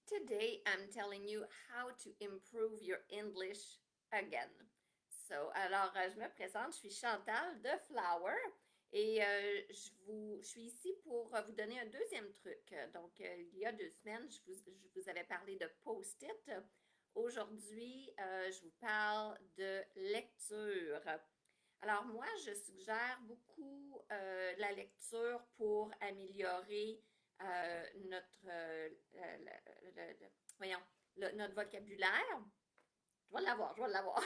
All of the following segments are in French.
Today I'm telling you how to improve your English again. Je me présente, je suis Chantal de Flower et je suis ici pour vous donner un deuxième truc. Il y a 2 semaines, je vous avais parlé de post-it. Aujourd'hui, je vous parle de lecture. Alors moi, je suggère beaucoup la lecture pour améliorer voyons, notre vocabulaire. Je vais l'avoir.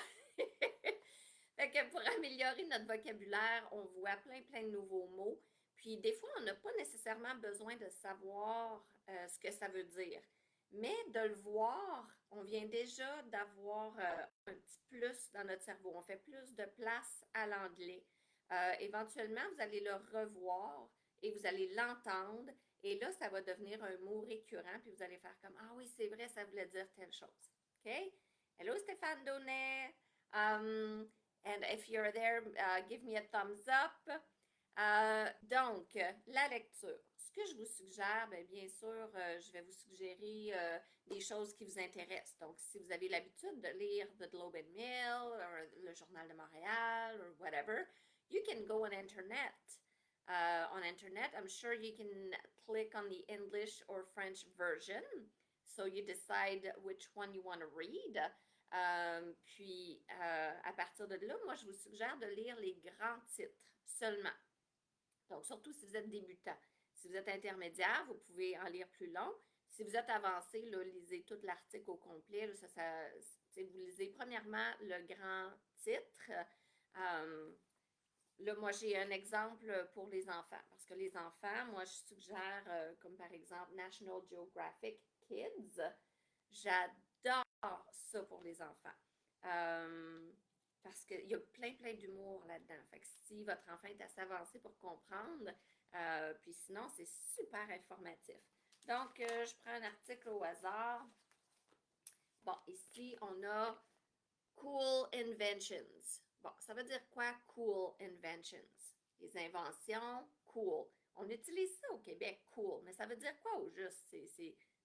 Fait que pour améliorer notre vocabulaire, on voit plein de nouveaux mots. Puis des fois, on n'a pas nécessairement besoin de savoir ce que ça veut dire. Mais de le voir, on vient déjà d'avoir un petit plus dans notre cerveau. On fait plus de place à l'anglais. Éventuellement, vous allez le revoir et vous allez l'entendre. Et là, ça va devenir un mot récurrent. Puis vous allez faire comme, ah oui, c'est vrai, ça voulait dire telle chose. OK? Hello, Stéphane Donnet. And if you're there, give me a thumbs up. Donc, la lecture. Ce que je vous suggère, bien sûr, je vais vous suggérer des choses qui vous intéressent. Donc, si vous avez l'habitude de lire The Globe and Mail, ou le Journal de Montréal, or whatever, you can go on internet. On internet, I'm sure you can click on the English or French version. So you decide which one you want to read. À partir de là, moi, je vous suggère de lire les grands titres seulement. Donc, surtout si vous êtes débutant. Si vous êtes intermédiaire, vous pouvez en lire plus long. Si vous êtes avancé, là, lisez tout l'article au complet. Là, vous lisez premièrement le grand titre. Là, moi, j'ai un exemple pour les enfants. Parce que les enfants, moi, je suggère, comme par exemple National Geographic Kids. J'adore ça pour les enfants. Parce qu'il y a plein d'humour là-dedans. Fait que si votre enfant est assez avancé pour comprendre, puis sinon, c'est super informatif. Donc, je prends un article au hasard. Bon, ici, on a Cool Inventions. Bon, ça veut dire quoi, Cool Inventions? Les inventions, cool. On utilise ça au Québec, cool. Mais ça veut dire quoi au juste?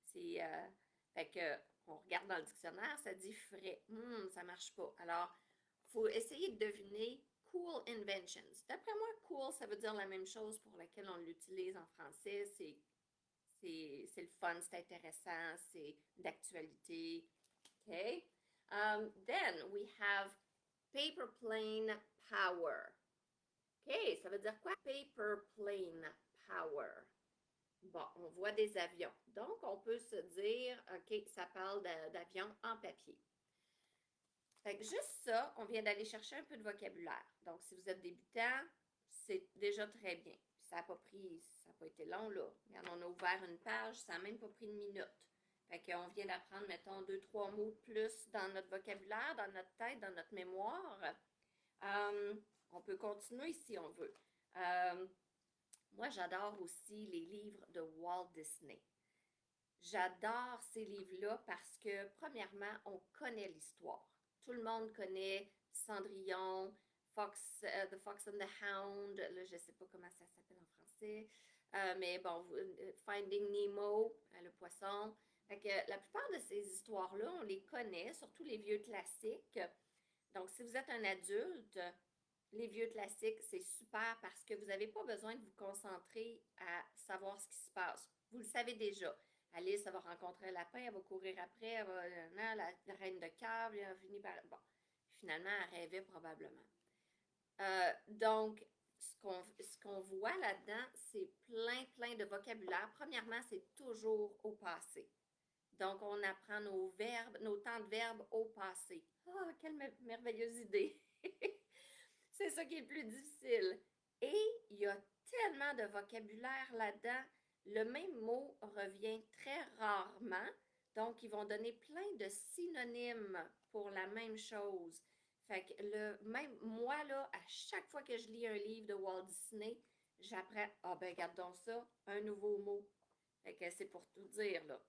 Fait que, on regarde dans le dictionnaire, ça dit frais. Ça marche pas. Alors, il faut essayer de deviner cool inventions. D'après moi, cool, ça veut dire la même chose pour laquelle on l'utilise en français. C'est le fun, c'est intéressant, c'est d'actualité. OK? Then we have paper plane power. OK, ça veut dire quoi? Paper plane power. Bon, on voit des avions. Donc, on peut se dire, OK, ça parle d'avions en papier. Fait que juste ça, on vient d'aller chercher un peu de vocabulaire. Donc, si vous êtes débutant, c'est déjà très bien. Puis ça n'a pas été long, là. Regarde, on a ouvert une page, ça n'a même pas pris une minute. Fait qu'on vient d'apprendre, mettons, 2, 3 mots de plus dans notre vocabulaire, dans notre tête, dans notre mémoire. On peut continuer si on veut. Moi, j'adore aussi les livres de Walt Disney. J'adore ces livres-là parce que, premièrement, on connaît l'histoire. Tout le monde connaît Cendrillon, The Fox and the Hound, là, je ne sais pas comment ça s'appelle en français, mais bon, Finding Nemo, le poisson. Fait que la plupart de ces histoires-là, on les connaît, surtout les vieux classiques. Donc, si vous êtes un adulte, les vieux classiques, c'est super parce que vous n'avez pas besoin de vous concentrer à savoir ce qui se passe. Vous le savez déjà. Alice, elle va rencontrer un lapin, elle va courir après, elle va, la reine de cœur, elle finit par... Bon, finalement, elle rêvait probablement. Donc, ce qu'on voit là-dedans, c'est plein de vocabulaire. Premièrement, c'est toujours au passé. Donc, on apprend nos verbes, nos temps de verbes au passé. Ah, quelle merveilleuse idée! C'est ça qui est le plus difficile. Et il y a tellement de vocabulaire là-dedans. Le même mot revient très rarement. Donc, ils vont donner plein de synonymes pour la même chose. Fait que même moi, là, à chaque fois que je lis un livre de Walt Disney, j'apprends, ah ben, regarde donc ça, un nouveau mot. Fait que c'est pour tout dire, là.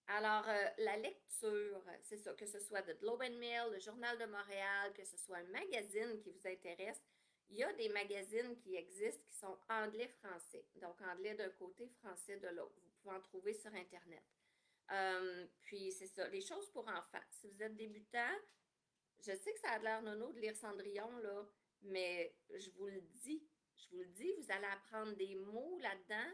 Alors, la lecture, c'est ça, que ce soit The Globe and Mail, le Journal de Montréal, que ce soit un magazine qui vous intéresse, il y a des magazines qui existent qui sont anglais-français. Donc, anglais d'un côté, français de l'autre. Vous pouvez en trouver sur Internet. Puis c'est ça, les choses pour enfants. Si vous êtes débutant, je sais que ça a l'air nono de lire Cendrillon, là, mais vous allez apprendre des mots là-dedans,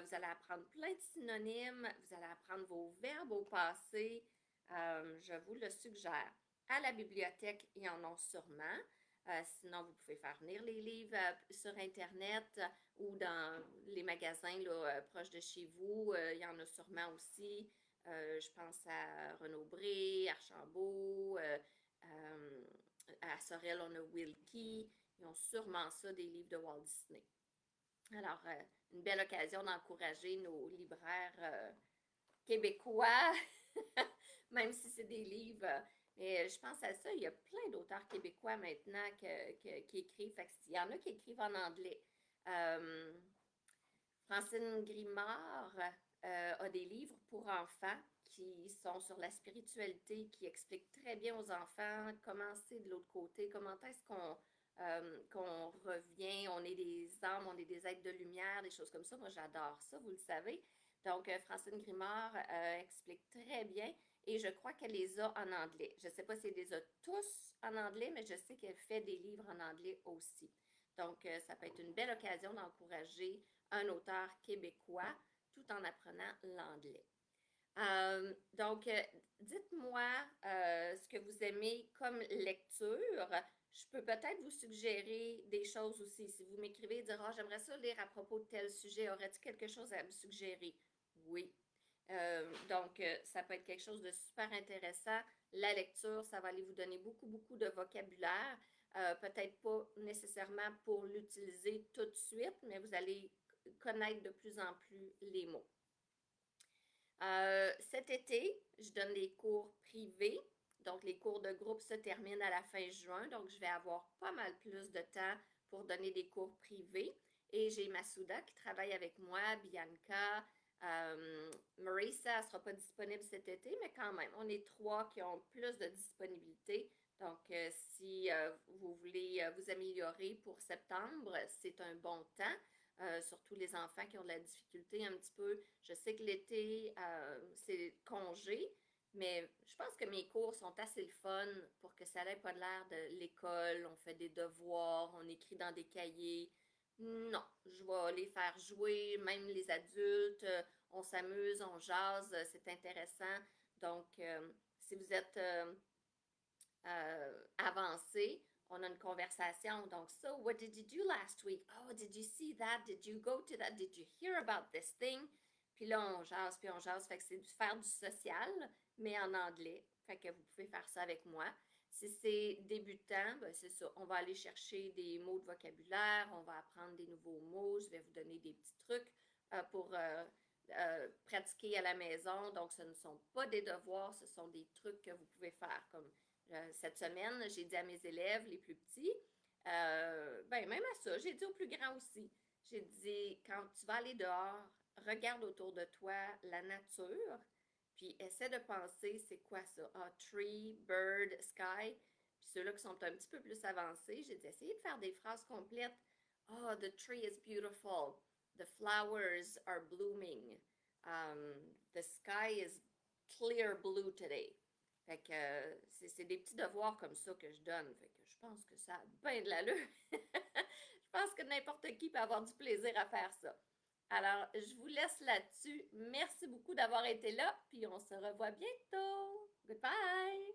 vous allez apprendre plein de synonymes, vous allez apprendre vos verbes au passé, je vous le suggère. À la bibliothèque, il y en a sûrement. Sinon, vous pouvez faire venir les livres sur Internet ou dans les magasins là, proches de chez vous. Il y en a sûrement aussi. Je pense à Renaud-Bré, Archambault, à Sorel, on a Wilkie. Ils ont sûrement ça, des livres de Walt Disney. Alors, une belle occasion d'encourager nos libraires québécois, même si c'est des livres. Mais je pense à ça, il y a plein d'auteurs québécois maintenant qui écrivent. Fait il y en a qui écrivent en anglais. Francine Grimard a des livres pour enfants qui sont sur la spiritualité, qui expliquent très bien aux enfants comment c'est de l'autre côté, comment est-ce qu'on revient, on est des âmes, on est des êtres de lumière, des choses comme ça. Moi, j'adore ça, vous le savez. Donc, Francine Grimard explique très bien et je crois qu'elle les a en anglais. Je ne sais pas si elle les a tous en anglais, mais je sais qu'elle fait des livres en anglais aussi. Donc, ça peut être une belle occasion d'encourager un auteur québécois tout en apprenant l'anglais. Donc, dites-moi ce que vous aimez comme lecture. Je peux peut-être vous suggérer des choses aussi. Si vous m'écrivez et dire « Ah, j'aimerais ça lire à propos de tel sujet, aurais-tu quelque chose à me suggérer? » Oui. Donc, ça peut être quelque chose de super intéressant. La lecture, ça va aller vous donner beaucoup, beaucoup de vocabulaire. Peut-être pas nécessairement pour l'utiliser tout de suite, mais vous allez connaître de plus en plus les mots. Cet été, je donne des cours privés. Donc, les cours de groupe se terminent à la fin juin. Donc, je vais avoir pas mal plus de temps pour donner des cours privés. Et j'ai Masuda qui travaille avec moi, Bianca, Marissa, elle ne sera pas disponible cet été, mais quand même, on est 3 qui ont plus de disponibilité. Donc, si vous voulez vous améliorer pour septembre, c'est un bon temps. Surtout les enfants qui ont de la difficulté un petit peu. Je sais que l'été, c'est congé, mais je pense que mes cours sont assez le fun pour que ça n'ait pas l'air de l'école. On fait des devoirs, on écrit dans des cahiers. Non, je vais les faire jouer, même les adultes. On s'amuse, on jase, c'est intéressant. Donc, si vous êtes avancé, on a une conversation. Donc, so what did you do last week? Oh, did you see that? Did you go to that? Did you hear about this thing? Puis là, on jase, puis on jase. Fait que c'est faire du social, mais en anglais. Fait que vous pouvez faire ça avec moi. Si c'est débutant, ben c'est ça. On va aller chercher des mots de vocabulaire, on va apprendre des nouveaux mots. Je vais vous donner des petits trucs pour pratiquer à la maison. Donc, ce ne sont pas des devoirs, ce sont des trucs que vous pouvez faire. Comme cette semaine, j'ai dit à mes élèves, les plus petits, ben même à ça, j'ai dit aux plus grands aussi. J'ai dit, quand tu vas aller dehors, regarde autour de toi la nature, puis essaie de penser, c'est quoi ça? Ah, tree, bird, sky. Puis ceux-là qui sont un petit peu plus avancés, j'ai dit, essayez de faire des phrases complètes. Oh, the tree is beautiful. The flowers are blooming. The sky is clear blue today. Fait que c'est des petits devoirs comme ça que je donne. Fait que je pense que ça a bien de l'allure. Je pense que n'importe qui peut avoir du plaisir à faire ça. Alors, je vous laisse là-dessus. Merci beaucoup d'avoir été là, puis on se revoit bientôt. Goodbye!